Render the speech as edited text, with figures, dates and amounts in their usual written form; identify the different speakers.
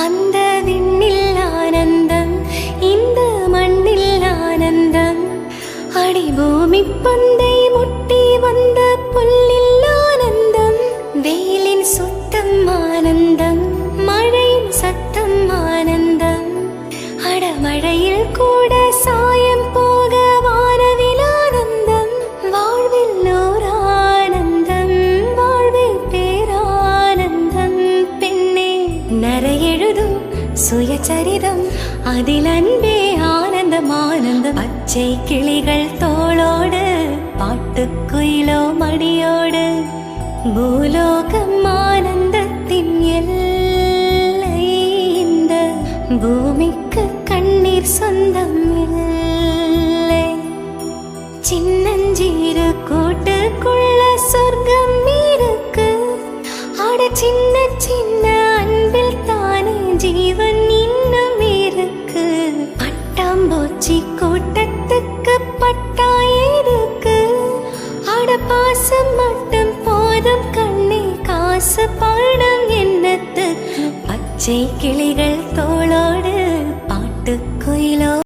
Speaker 1: அந்த விண்ணில் ஆனந்தம், இந்த மண்ணில் ஆனந்தம். அடி பூமி பந்தை முட்டி வந்த புல்லில் ஆனந்தம். வெயிலின் சுத்தம் ஆனந்தம், மழையின் சத்தம் ஆனந்தம். அடமழையில் கூட சாயம் போக வானவில் ஆனந்தம். வாழ்வில் ஓர் ஆனந்தம், வாழ்வில் பேரானந்தம். பெண்ணே நரையெழுதும் சுயசரிதம், அதில் அன்பே ஆனந்தம் ஆனந்தம். பச்சை கிளிகள் தோளோடு, பாட்டுக்குயிலோ மடியோடு. பூலோகம் ஆனந்தத்தின் எல்லை, இந்த பூமிக்கு கண்ணீர் சொந்தம் இல்லை. சின்னஞ்சீரு கூட்டுக்குள்ள சொர்க்கம் இருக்கு. அட சின்ன சின்ன அன்பில் தானே ஜீவன் இன்னும் இருக்கு. பட்டாம்பூச்சி கூட்டத்துக்கு பட்டா இருக்கு. அட பாசம் மட்டும் போதும் கண்ணே, காசு பணம் என்னத்துக்கு. பச்சை கிளிகள் தோளோடு, பாட்டுக்குயிலோ